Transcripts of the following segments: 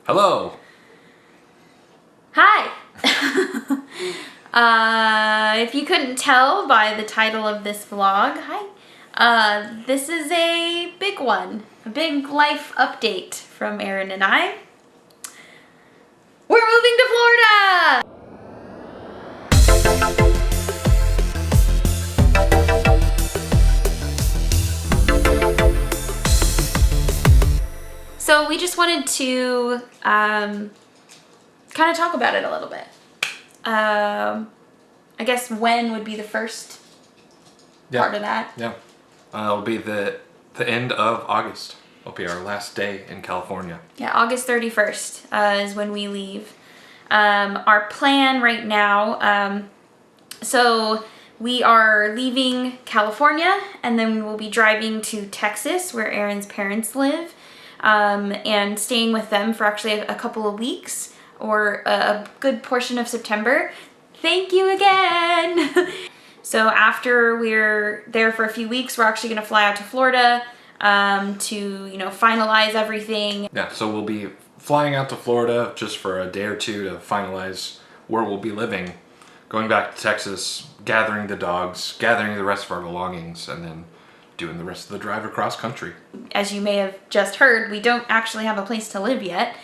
Hello. Hi. If you couldn't tell by the title of this vlog, this is a big one, a big life update from Erin and I. We're moving to Florida! So we just wanted to kind of talk about it a little bit. I guess when would be the first part of that? Yeah. It'll be the end of August. It'll be our last day in California. Yeah, August 31st is when we leave. Our plan right now, so we are leaving California and then we will be driving to Texas where Erin's parents live, and staying with them for actually a couple of weeks or a good portion of September. Thank you again! So after we're there for a few weeks, we're actually going to fly out to Florida to, finalize everything. Yeah, so we'll be flying out to Florida just for a day or two to finalize where we'll be living, going back to Texas, gathering the dogs, gathering the rest of our belongings, and then doing the rest of the drive across country. As you may have just heard, we don't actually have a place to live yet,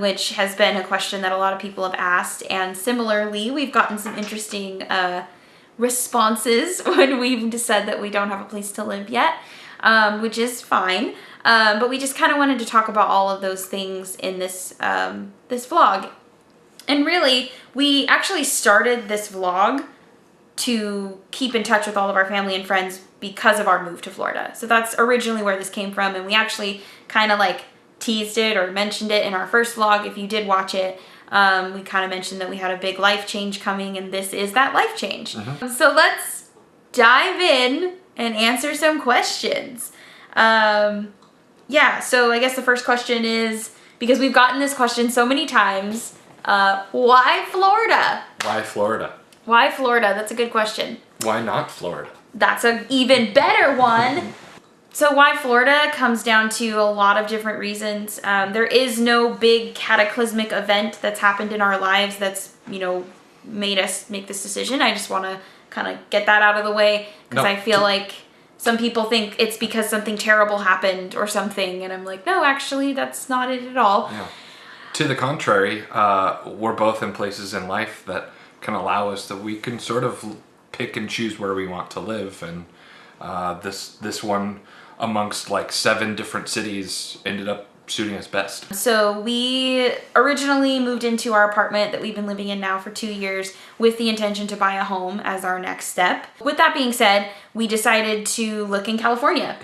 which has been a question that a lot of people have asked. And similarly, we've gotten some interesting responses when we've said that we don't have a place to live yet, which is fine. But we just kind of wanted to talk about all of those things in this this vlog. And really, we actually started this vlog to keep in touch with all of our family and friends because of our move to Florida. So that's originally where this came from, and we actually kind of like teased it or mentioned it in our first vlog. If you did watch it, we kind of mentioned that we had a big life change coming, and this is that life change. So let's dive in and answer some questions. Yeah, so I guess the first question is, because we've gotten this question so many times, why Florida? Why Florida? Why Florida? That's a good question. Why not Florida? That's an even better one. So why Florida comes down to a lot of different reasons. There is no big cataclysmic event that's happened in our lives that's, made us make this decision. I just want to kind of get that out of the way because I feel like some people think it's because something terrible happened or something, and I'm like, no, actually, that's not it at all. Yeah. To the contrary, we're both in places in life that can allow us that we can sort of pick and choose where we want to live, and this one amongst like 7 different cities ended up suiting us best. So we originally moved into our apartment that we've been living in now for 2 years with the intention to buy a home as our next step. With that being said, we decided to look in California.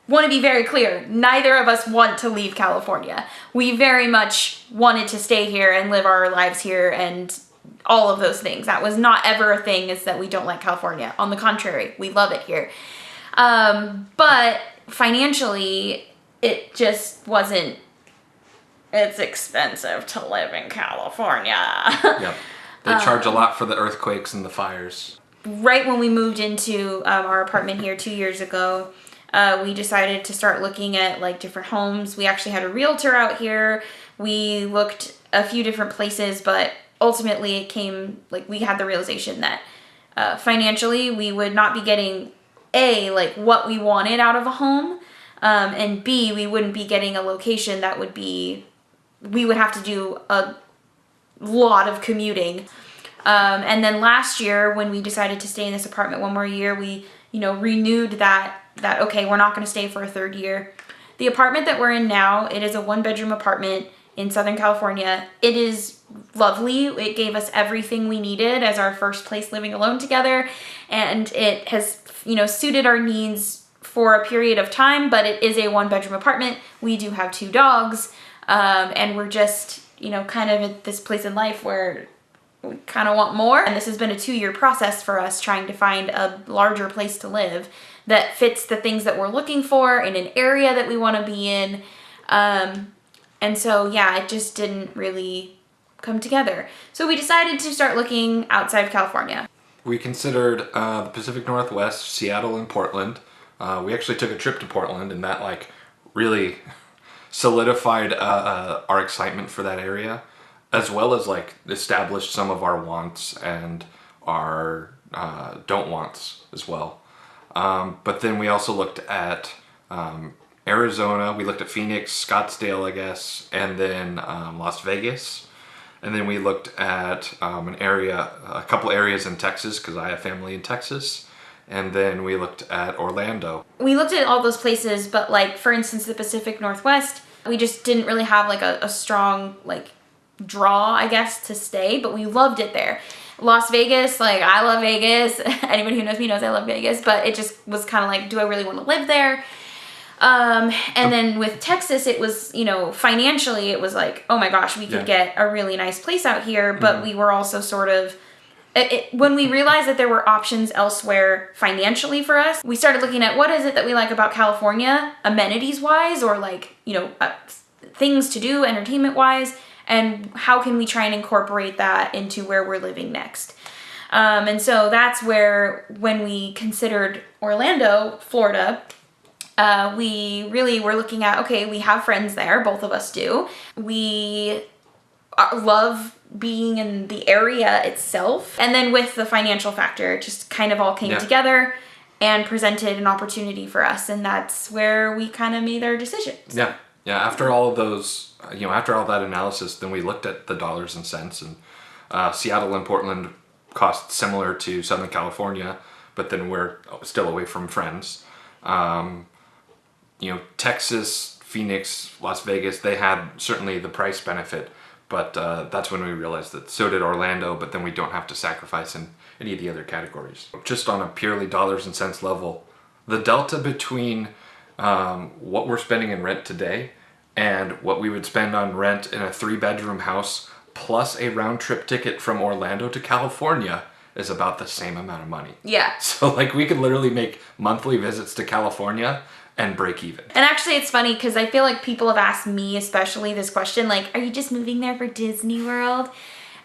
Want to be very clear, neither of us want to leave California. We very much wanted to stay here and live our lives here and all of those things. That was not ever a thing, is that we don't like California. On the contrary, we love it here. But financially, it just wasn't, it's expensive to live in California. Yep. They charge a lot for the earthquakes and the fires. Right when we moved into our apartment here 2 years ago, we decided to start looking at like different homes. We actually had a realtor out here. We looked a few different places, but ultimately it came, like, we had the realization that financially we would not be getting A, like what we wanted out of a home, and B, we wouldn't be getting a location that would be, we would have to do a lot of commuting. And then last year when we decided to stay in this apartment one more year, we, renewed that okay, we're not going to stay for a 3rd year. The apartment that we're in now, it is a 1-bedroom apartment in Southern California. It is lovely. It gave us everything we needed as our first place living alone together, and it has, suited our needs for a period of time, but it is a 1-bedroom apartment. We do have 2 dogs, and we're just, kind of at this place in life where we kind of want more. And this has been a 2-year process for us trying to find a larger place to live that fits the things that we're looking for in an area that we want to be in. And so, yeah, it just didn't really come together. So we decided to start looking outside of California. We considered the Pacific Northwest, Seattle and Portland. We actually took a trip to Portland, and that really solidified our excitement for that area, as well as like established some of our wants and our don't wants as well. But then we also looked at Arizona, we looked at Phoenix, Scottsdale, I guess, and then Las Vegas. And then we looked at a couple areas in Texas, because I have family in Texas. And then we looked at Orlando. We looked at all those places, but like, for instance, the Pacific Northwest, we just didn't really have like a strong like draw, I guess, to stay, but we loved it there. Las Vegas, like, I love Vegas. Anybody who knows me knows I love Vegas, but it just was kind of like, do I really want to live there? And then with Texas, it was, you know, financially, it was like, oh my gosh, we could get a really nice place out here, but we were also sort of, when we realized that there were options elsewhere financially for us, we started looking at what is it that we like about California, amenities-wise, or like, you know, things to do entertainment-wise, and how can we try and incorporate that into where we're living next. And so that's where, when we considered Orlando, Florida, we really were looking at, okay, we have friends there, both of us do. We love being in the area itself. And then with the financial factor, it just kind of all came together and presented an opportunity for us. And that's where we kind of made our decisions. Yeah. Yeah. After all of those, you know, after all that analysis, then we looked at the dollars and cents, and Seattle and Portland cost similar to Southern California, but then we're still away from friends. You know, Texas, Phoenix, Las Vegas, they had certainly the price benefit, but that's when we realized that so did Orlando, but then we don't have to sacrifice in any of the other categories. Just on a purely dollars and cents level, the delta between what we're spending in rent today and what we would spend on rent in a 3-bedroom house plus a round trip ticket from Orlando to California is about the same amount of money. Yeah. So like we could literally make monthly visits to California and break even. And actually it's funny because I feel like people have asked me especially this question, like, are you just moving there for Disney World?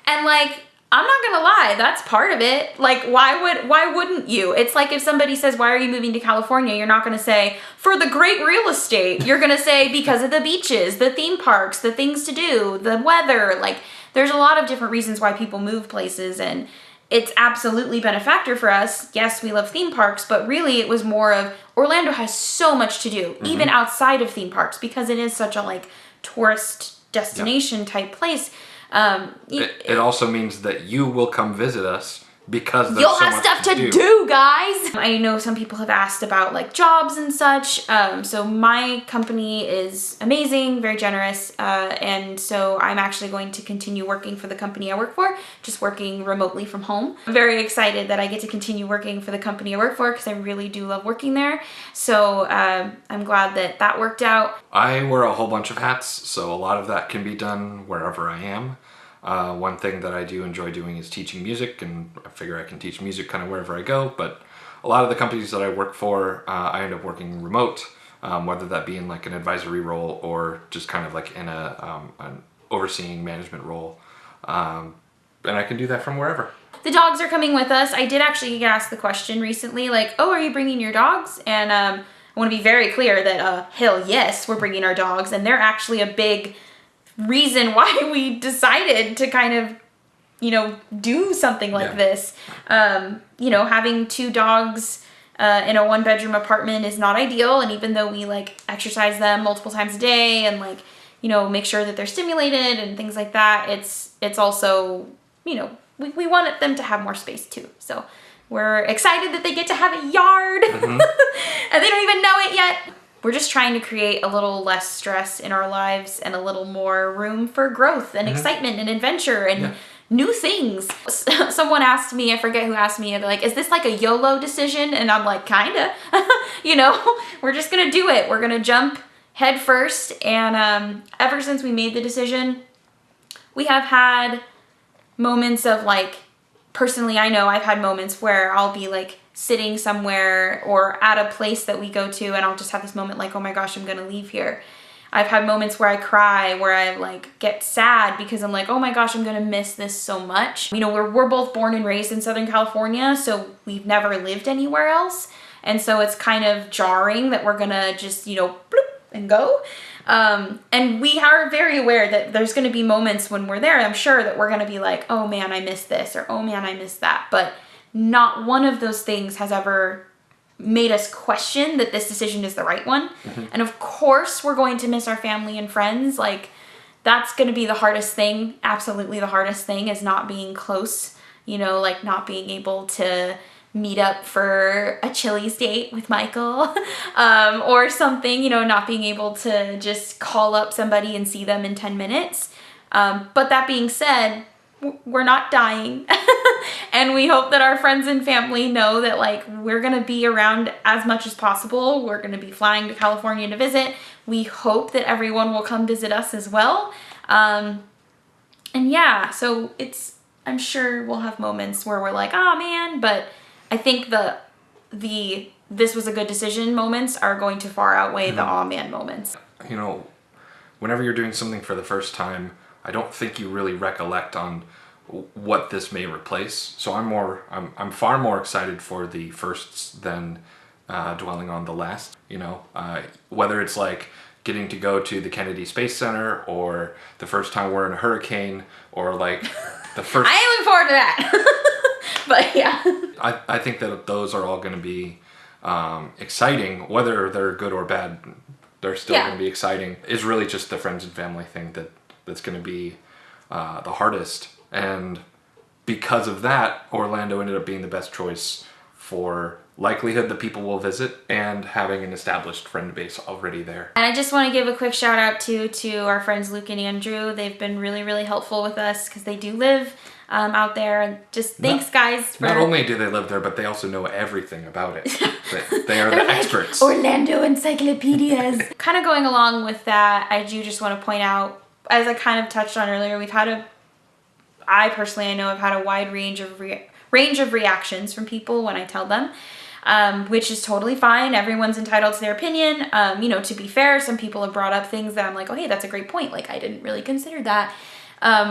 And like, I'm not gonna lie, that's part of it. Like, why wouldn't you? It's like if somebody says, why are you moving to California? You're not gonna say, for the great real estate. You're gonna say, because of the beaches, the theme parks, the things to do, the weather. Like, there's a lot of different reasons why people move places, and it's absolutely been a factor for us. Yes, we love theme parks, but really it was more of, Orlando has so much to do, even outside of theme parks, because it is such a like tourist destination type place. It also means that you will come visit us because there's you'll so have much stuff to do, guys. I know some people have asked about like jobs and such. So my company is amazing, very generous, and so I'm actually going to continue working for the company I work for, just working remotely from home. I'm very excited that I get to continue working for the company I work for because I really do love working there. So I'm glad that that worked out. I wear a whole bunch of hats, so a lot of that can be done wherever I am. One thing that I do enjoy doing is teaching music, and I figure I can teach music kind of wherever I go, but a lot of the companies that I work for, I end up working remote, whether that be in like an advisory role or just kind of like in an overseeing management role, and I can do that from wherever. The dogs are coming with us. I did actually get asked the question recently, like, oh, are you bringing your dogs? And I want to be very clear that hell yes, we're bringing our dogs, and they're actually a big reason why we decided to kind of, you know, do something like this. You know, having 2 dogs in a 1-bedroom apartment is not ideal, and even though we like exercise them multiple times a day and like, you know, make sure that they're stimulated and things like that, it's also, you know, we wanted them to have more space too. So we're excited that they get to have a yard and they don't even know it yet. We're just trying to create a little less stress in our lives and a little more room for growth and excitement and adventure and new things. Someone asked me, I forget who asked me, like, is this like a YOLO decision? And I'm like, kinda. You know, we're just gonna do it. We're gonna jump head first. And ever since we made the decision, we have had moments of like, personally, I know I've had moments where I'll be like sitting somewhere or at a place that we go to, and I'll just have this moment like, oh my gosh, I'm gonna leave here. I've had moments where I cry, where I like get sad because I'm like, oh my gosh, I'm gonna miss this so much. You know, we're both born and raised in Southern California, so we've never lived anywhere else. And so it's kind of jarring that we're gonna just, you know, bloop and go. And we are very aware that there's going to be moments when we're there, I'm sure, that we're going to be like, oh man, I miss this, or oh man, I miss that. But not one of those things has ever made us question that this decision is the right one. And of course, we're going to miss our family and friends. Like, that's going to be the hardest thing. Absolutely the hardest thing is not being close, like not being able to meet up for a Chili's date with Michael or something, not being able to just call up somebody and see them in 10 minutes. But that being said, we're not dying. And we hope that our friends and family know that, like, we're going to be around as much as possible. We're going to be flying to California to visit. We hope that everyone will come visit us as well. And yeah, so I'm sure we'll have moments where we're like, oh man, but I think this was a good decision moments are going to far outweigh the oh man moments. Whenever you're doing something for the first time, I don't think you really recollect on what this may replace. So I'm far more excited for the firsts than dwelling on the last. Whether it's like getting to go to the Kennedy Space Center, or the first time we're in a hurricane, or like the first. I am looking forward to that. But yeah. I think that those are all going to be exciting, whether they're good or bad. They're still going to be exciting. It's really just the friends and family thing that's going to be the hardest. And because of that, Orlando ended up being the best choice for likelihood that people will visit and having an established friend base already there. And I just want to give a quick shout out to our friends Luke and Andrew. They've been really, really helpful with us because they do live out there. And just thanks, guys. Not only do they live there, but they also know everything about it. They are the experts. Orlando encyclopedias. Kind of going along with that, I do just want to point out, as I kind of touched on earlier, I personally know I've had a wide range of reactions from people when I tell them, which is totally fine. Everyone's entitled to their opinion. To be fair, some people have brought up things that I'm like, oh, hey, that's a great point. Like, I didn't really consider that.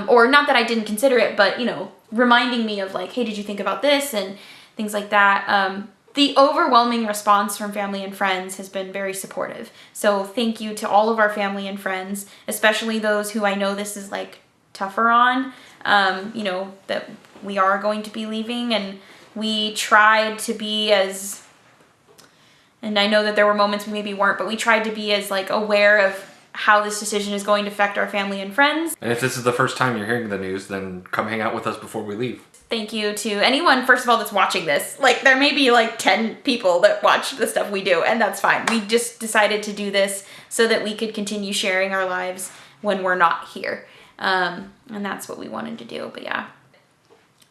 Or not that I didn't consider it, but, reminding me of like, hey, did you think about this? And things like that. The overwhelming response from family and friends has been very supportive. So thank you to all of our family and friends, especially those who I know this is like tougher on, that we are going to be leaving, and we tried to be as, and I know that there were moments we maybe weren't, but we tried to be as like aware of how this decision is going to affect our family and friends. And if this is the first time you're hearing the news, then come hang out with us before we leave. Thank you to anyone, first of all, that's watching this. Like, there may be like 10 people that watch the stuff we do, and that's fine. We just decided to do this so that we could continue sharing our lives when we're not here. And that's what we wanted to do. But yeah,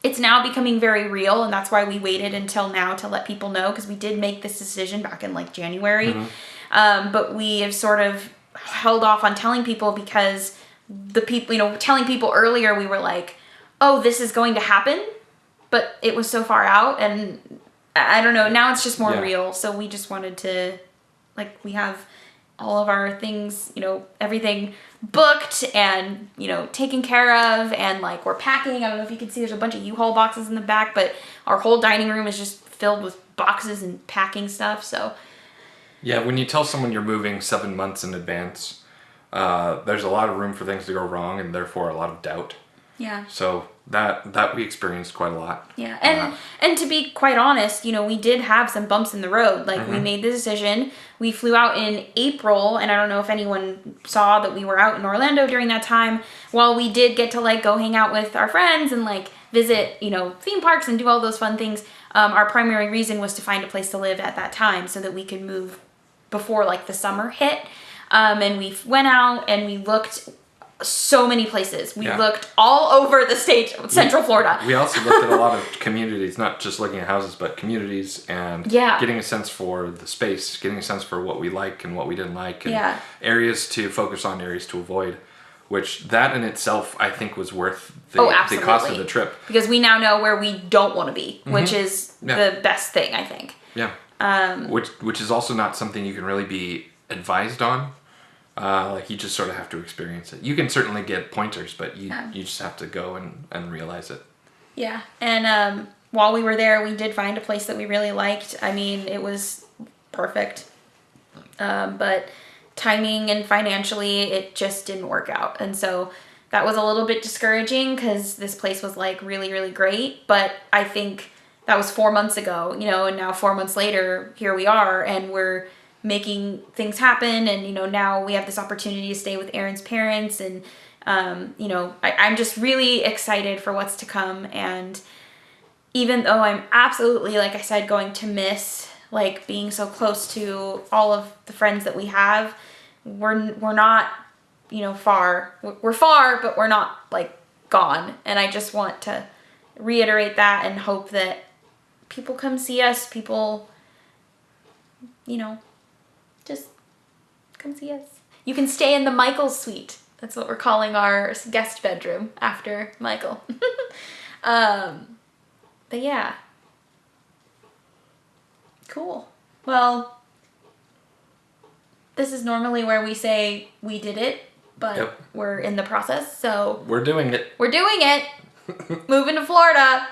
it's now becoming very real, and that's why we waited until now to let people know, because we did make this decision back in like January. But we have sort of held off on telling people because the people, telling people earlier, we were like, oh, this is going to happen, but it was so far out, and I don't know, now it's just more real. So we just wanted to, like, we have all of our things, everything booked and, taken care of, and like we're packing. I don't know if you can see, there's a bunch of U-Haul boxes in the back, but our whole dining room is just filled with boxes and packing stuff. So yeah, when you tell someone you're moving 7 months in advance, there's a lot of room for things to go wrong, and therefore a lot of doubt. Yeah. So that we experienced quite a lot. Yeah. And to be quite honest, we did have some bumps in the road. Like, we made the decision. We flew out in April, and I don't know if anyone saw that we were out in Orlando during that time. While we did get to like go hang out with our friends and like visit, theme parks and do all those fun things, our primary reason was to find a place to live at that time so that we could move before like the summer hit. And we went out and we looked so many places. We looked all over the state, Central Florida. We also looked at a lot of communities, not just looking at houses, but communities, and getting a sense for the space, getting a sense for what we like and what we didn't like, and areas to focus on, areas to avoid, which that in itself I think was worth the cost of the trip. Because we now know where we don't want to be, which is the best thing, I think. Yeah. Which is also not something you can really be advised on. Like, you just sort of have to experience it. You can certainly get pointers, but you just have to go and realize it. Yeah. And while we were there, we did find a place that we really liked. I mean, it was perfect. But timing and financially, it just didn't work out. And so that was a little bit discouraging because this place was like really, really great. But I think that was 4 months ago, you know, and now 4 months later, here we are, and we're making things happen. And, you know, now we have this opportunity to stay with Aaron's parents. And, you know, I'm just really excited for what's to come. And even though I'm absolutely, like I said, going to miss like being so close to all of the friends that we have, we're not, you know, far. We're far, but we're not like gone. And I just want to reiterate that and hope that people come see us. People, you know, just come see us. You can stay in the Michael's suite. That's what we're calling our guest bedroom after Michael. But yeah. Cool. Well, this is normally where we say we did it, but Yep. we're in the process, so We're doing it. we're doing it. Moving to Florida.